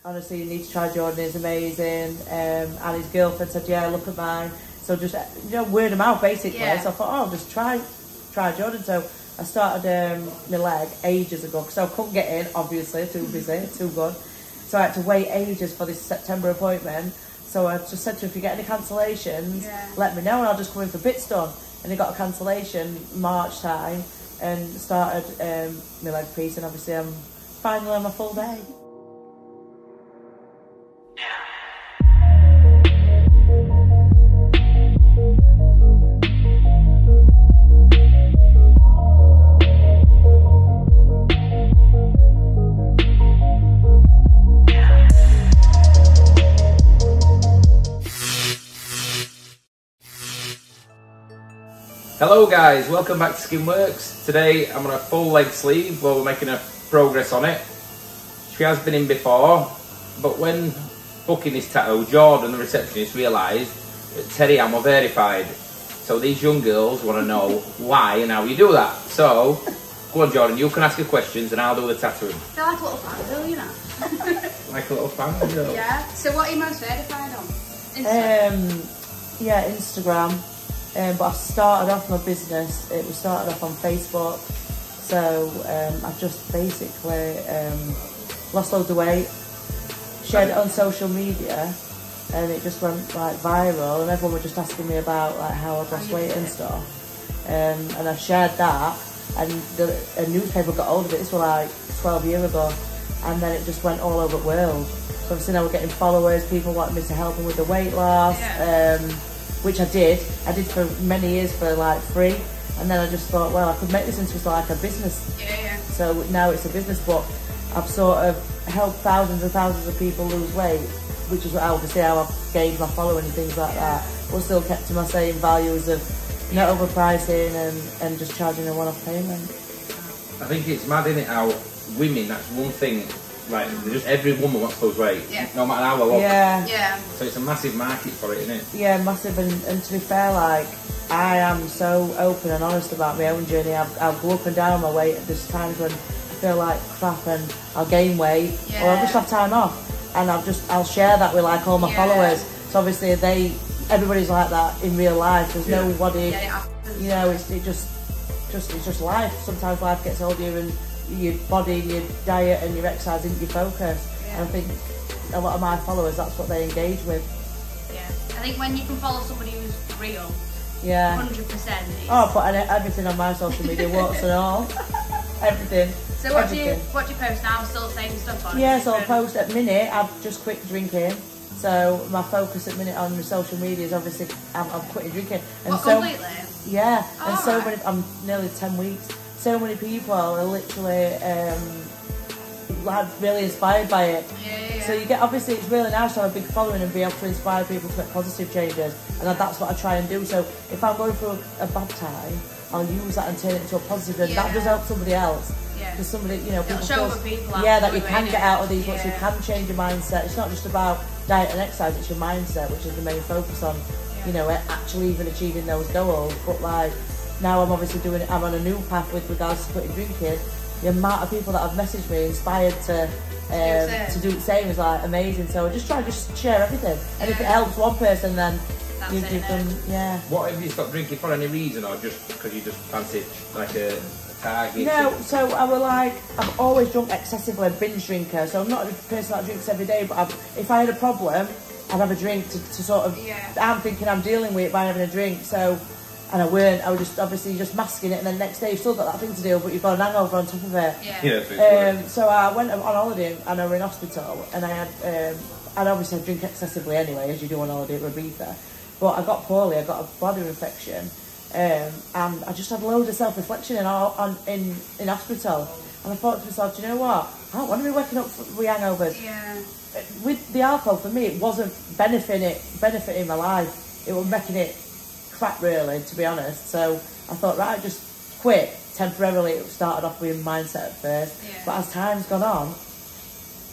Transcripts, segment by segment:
honestly, you need to try Jordan, he's amazing. And his girlfriend said, yeah, look at mine. So just, word of mouth, basically. So I thought, just try Jordan. So I started my leg ages ago, because I couldn't get in, obviously, too busy, too good. So I had to wait ages for this September appointment. So I just said to him, if you get any cancellations, let me know, and I'll just come in for bits done. And he got a cancellation March time, and started my leg piece, and obviously I'm finally on my full day. Hello guys, welcome back to Skinworkx. Today I'm on a full leg sleeve where we're making a progress on it. She has been in before, but when booking this tattoo, Jordan, the receptionist, realised that Terriann were verified. So these young girls want to know why and how you do that. So, go on Jordan, you can ask your questions and I'll do the tattooing. They're like a little fan, you know? Like a little fan, you know? Yeah. So what are you most verified on? Instagram? Yeah, Instagram. But I started off my business, it was started off on Facebook, so I just basically lost loads of weight, shared it on social media, and it just went like viral, and everyone was just asking me about like how I'd lost weight and stuff, and I shared that, and a newspaper got hold of it. This was like 12 years ago, and then it just went all over the world. So obviously now we're getting followers, people wanting me to help them with the weight loss, which I did for many years for like free, and then I just thought, well, I could make this into like a business. So now it's a business, but I've sort of helped thousands and thousands of people lose weight, which is obviously how I've gained my following and things like that, but still kept to my same values of not overpricing and just charging a one-off payment. I think it's mad, isn't it, how women, that's one thing. Like, just every woman wants to lose weight, no matter how they look. Yeah. So it's a massive market for it, isn't it? Yeah, massive. And to be fair, like, I am so open and honest about my own journey. I'll go up and down my weight. There's times when I feel like crap and I'll gain weight, or I'll just have time off, and I'll share that with like all my followers. So obviously everybody's like that in real life. There's nobody, you know. It's just life. Sometimes life gets hold of you, and your body and your diet and your exercise isn't your focus. And I think a lot of my followers, that's what they engage with. I think when you can follow somebody who's real, 100%. Oh, I put everything on my social media, warts and all. Everything. So what do you post now? Still the same stuff on? Yeah, so I post at minute, I've just quit drinking. So my focus at minute on social media is obviously I'm quitting drinking. And completely? Yeah, and so many, I'm nearly 10 weeks. So many people are literally like really inspired by it. So you get, obviously it's really nice to have a big following and be able to inspire people to make positive changes, and that's what I try and do. So if I'm going through a bad time, I'll use that and turn it into a positive, and that does help somebody else. Because somebody, you know, people feel, that you can get out of these, once you can change your mindset. It's not just about diet and exercise, it's your mindset, which is the main focus on, you know, actually even achieving those goals. But like, now I'm obviously I'm on a new path with regards to quitting drinking. The amount of people that have messaged me inspired to do the same is like amazing. So I just try to share everything, and if it helps one person, then you've done. What have you stopped drinking for any reason, or just because you just fancied like a target? No, so I was like, I've always drunk excessively, binge drinker. So I'm not a person that drinks every day, but if I had a problem, I'd have a drink to sort of. I'm thinking I'm dealing with it by having a drink. So. And I weren't, I was just obviously just masking it, and then next day you've still got that thing to deal, but you've got an hangover on top of it. So I went on holiday and I were in hospital, and I had, I'd obviously drink excessively anyway, as you do on holiday at Ibiza, but I got poorly, I got a bladder infection, and I just had loads of self-reflection in hospital, and I thought to myself, do you know what, I don't want to be waking up with hangovers. With the alcohol, for me, it wasn't benefiting my life, it was making it crap really, to be honest. So I thought, right, just quit temporarily. It started off with mindset at first, but as time's gone on,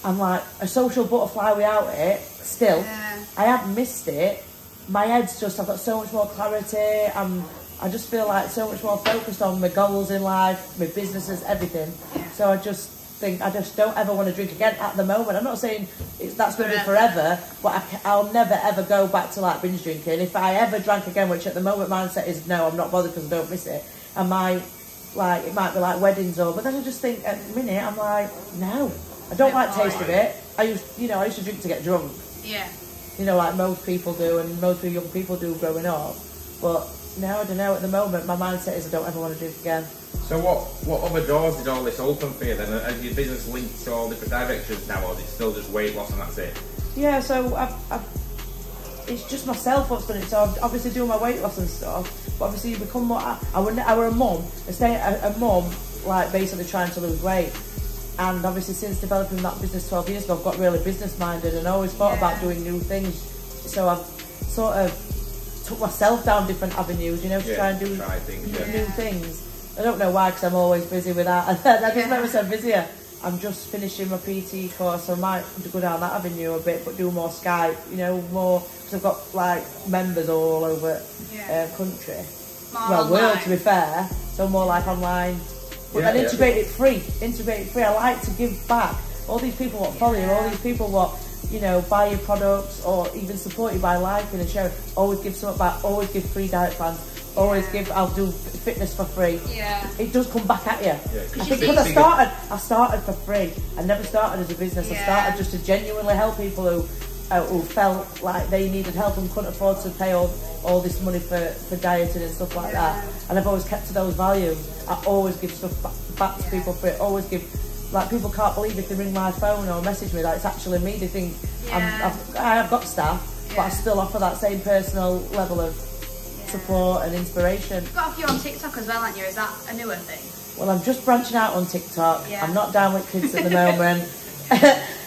I'm like a social butterfly without it still. I have missed it. My head's just, I've got so much more clarity. I just feel like so much more focused on my goals in life, my businesses, everything. So I just think I just don't ever want to drink again at the moment. I'm not saying that's going to be forever. But I'll never ever go back to like binge drinking. If I ever drank again, which at the moment mindset is no, I'm not bothered because I don't miss it. I might like it might be like weddings but then I just think at the minute I'm like no, I don't like the taste of it. I used to drink to get drunk. Yeah. You know, like most people do and most young people do growing up. But now I don't know. At the moment, my mindset is I don't ever want to drink again. So what other doors did all this open for you then? Has your business linked to all different directions now, or is it still just weight loss and that's it? Yeah, so it's just myself what's done it. So I'm obviously doing my weight loss and stuff, but obviously you become more. I were a mum, a mum, like basically trying to lose weight. And obviously since developing that business 12 years ago, I've got really business minded and always thought about doing new things. So I've sort of took myself down different avenues, you know, to try and do new things. I don't know why, because I'm always busy with that. I just make myself busier. I'm just finishing my PT course, so I might go down that avenue a bit, but do more Skype, you know, more, because I've got like members all over country. World to be fair, so more like online. But then integrate it free. I like to give back. All these people what follow you, all these people what, you know, buy your products or even support you by liking and sharing. Always give something back, always give free diet plans, always give, I'll do fitness for free. Yeah. It does come back at you. I think because I started for free. I never started as a business. I started just to genuinely help people who felt like they needed help and couldn't afford to pay all this money for dieting and stuff like that. And I've always kept to those values. I always give stuff back to people for it. Always give, like people can't believe if they ring my phone or message me that it's actually me. They think I've got staff, but I still offer that same personal level of support and inspiration. You've got a few on TikTok as well, haven't you? Is that a newer thing? Well, I'm just branching out on TikTok. I'm not down with kids at the moment.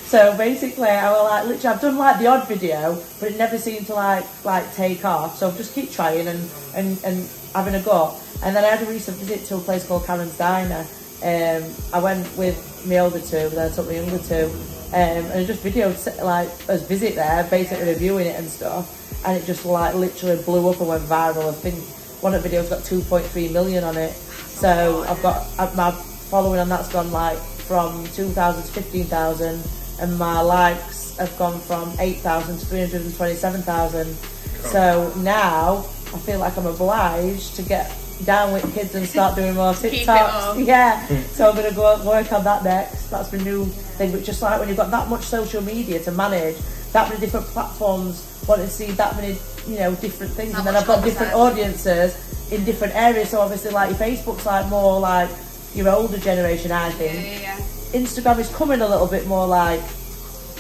So basically, I was like, literally, I've done like the odd video, but it never seemed to like take off. So just keep trying and having a go. And then I had a recent visit to a place called Karen's Diner. I went with my older two, then I took my younger two, and I just videoed like us visit there, basically reviewing it and stuff. And it just like literally blew up and went viral. I think one of the videos got 2.3 million on it. So I've got my following on that's gone like from 2,000 to 15,000. And my likes have gone from 8,000 to 327,000. So now I feel like I'm obliged to get down with kids and start doing more TikToks. Yeah, so I'm going to go work on that next. That's the new thing. But just like when you've got that much social media to manage, that many different platforms, wanting to see that many, you know, different things. And then I've got different audiences in different areas. So obviously like your Facebook's like more like your older generation, I think. Instagram is coming a little bit more like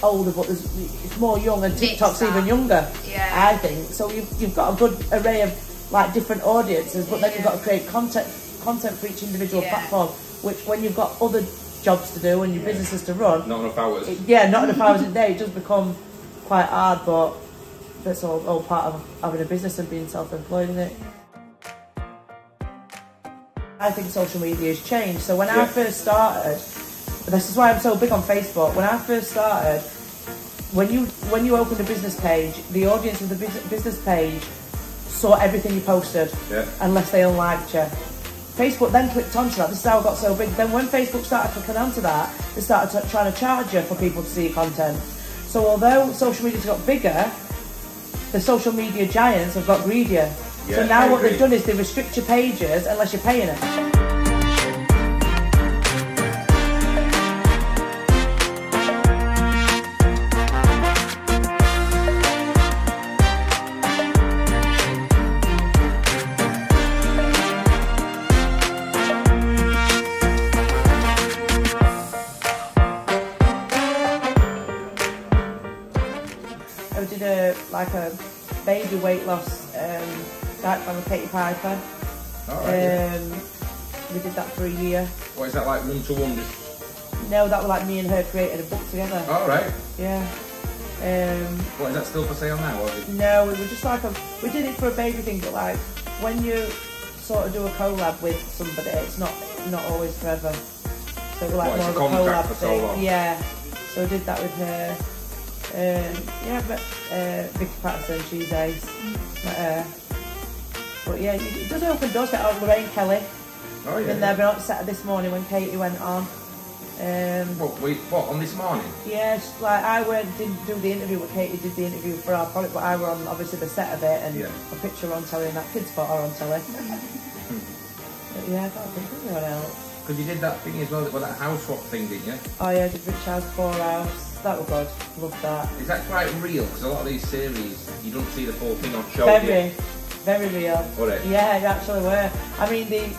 older, but it's more young, and TikTok's even younger, I think. So you've got a good array of like different audiences, but then you've got to create content for each individual platform, which when you've got other jobs to do and your businesses to run, not enough hours. Not enough hours a day. It does become quite hard, but that's all part of having a business and being self-employed, isn't it? I think social media has changed. So when I first started, this is why I'm so big on Facebook. When I first started, when you opened a business page, the audience of the business page saw everything you posted, unless they unliked you. Facebook then clicked onto that. This is how it got so big. Then when Facebook started clicking onto that, they started trying to charge you for people to see your content. So although social media's got bigger, the social media giants have got greedier. So now what they've done is they restrict your pages unless you're paying it. I did a baby weight loss diet plan with Katie Piper. We did that for a year. What is that, like one-to-one? No, that was like me and her created a book together. Oh, right. Yeah. What, is that still for sale now? Or is it... No, it was just like we did it for a baby thing, but like when you sort of do a collab with somebody, it's not always forever. So it was like more of a collab thing. So yeah. So I did that with her. But Vicky Patterson, she's ace. Met her. But yeah, it does open doors. Get out Lorraine Kelly. Oh yeah. Been there, been upset this morning when Katie went on. What, on this morning? Yes, like didn't do the interview with Katie, did the interview for our product, but I were on obviously the set of it and a picture on telly and that kids' photo on telly. But yeah, I can't think of anyone else. Because you did that thing as well, that house swap thing, didn't you? Oh yeah, I did Rich House 4 House. That was good. Loved that. Is that quite real? Because a lot of these series, you don't see the full thing on show. Very real. Were it? Yeah, they actually were. I mean, they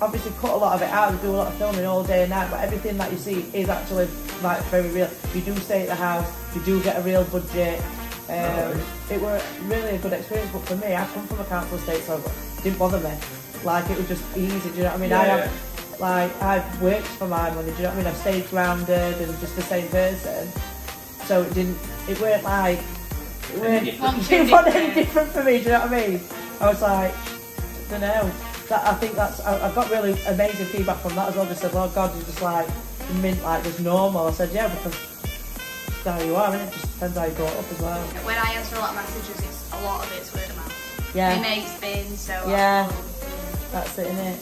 obviously cut a lot of it out. They do a lot of filming all day and night, but everything that you see is actually like very real. You do stay at the house. You do get a real budget. It were really a good experience, but for me, I come from a council estate, so it didn't bother me. Like, it was just easy, do you know what I mean? I've worked for my money, do you know what I mean? I've stayed grounded and just the same person. So it weren't like, it wasn't any different for me, do you know what I mean? I was like, I don't know. I think I've got really amazing feedback from that as well. Just said, oh God, you're just like, mint like just normal. I said, yeah, because that's how you are, and it just depends how you brought up as well. When I answer a lot of messages, a lot of it's word of mouth. Yeah. My mate's been, so... Yeah. That's it, innit?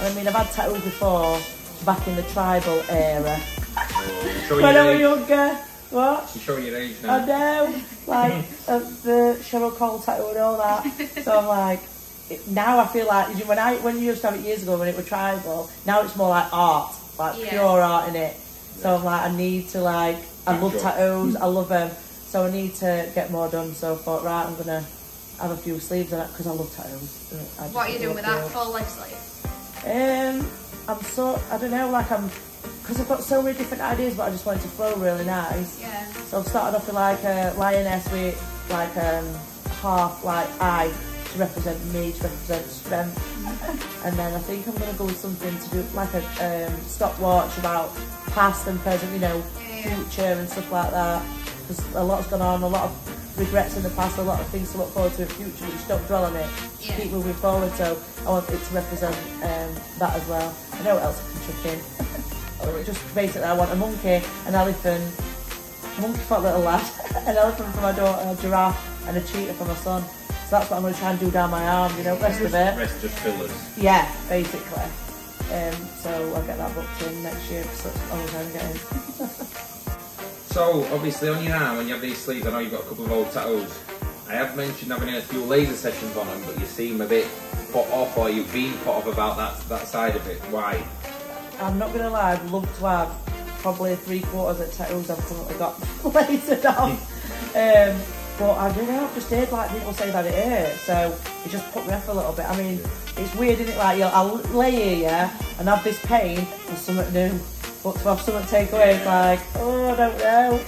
I mean, I've had tattoos before, back in the tribal era. When I was younger. What? You're showing your age now. I know. Like, the Cheryl Cole tattoo and all that. So I'm like, now I feel like, when you used to have it years ago when it was tribal, now it's more like art, like pure art in it. So I'm like, I need to I love tattoos, I love them. So I need to get more done. So I thought, right, I'm going to have a few sleeves on it because I love tattoos. What are you doing with that? Full leg sleeve? I don't know, because I've got so many different ideas, but I just want it to flow really nice. Yeah. So I've started off with like a lioness with like half like eye to represent me, to represent strength. And then I think I'm going to go with something to do like a stopwatch about past and present, future and stuff like that. Because a lot's gone on, a lot of regrets in the past, a lot of things to look forward to in the future, but just don't dwell on it. Just keep moving forward. So I want it to represent that as well. I know what else I can chuck in. Just basically, I want a monkey, an elephant, a monkey for a little lad, an elephant for my daughter, a giraffe, and a cheetah for my son. So that's what I'm going to try and do down my arm, rest of it. Rest just fillers. Yeah, basically. So I'll get that booked in next year, so that's all I'm trying to get in. So, obviously on your arm, when you have these sleeves, I know you've got a couple of old tattoos. I have mentioned having a few laser sessions on them, but you seem a bit put off, or you've been put off about that side of it. Why? I'm not going to lie, I'd love to have probably 3/4 of the tattoos I've currently got lasered on. But I don't know, I've just heard like people say that it hurts, so it just put me off a little bit. I mean, it's weird, isn't it? Like, I'll lay here, and have this pain and something new, but to have something take away, it's like, oh, I don't know,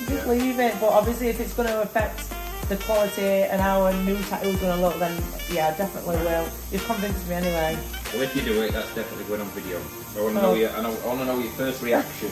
just leave it. But obviously, if it's going to affect the quality and how a new tattoo is going to look, then yeah, I definitely will. You've convinced me anyway. Well, if you do it, that's definitely going on video. I want to know your first reaction.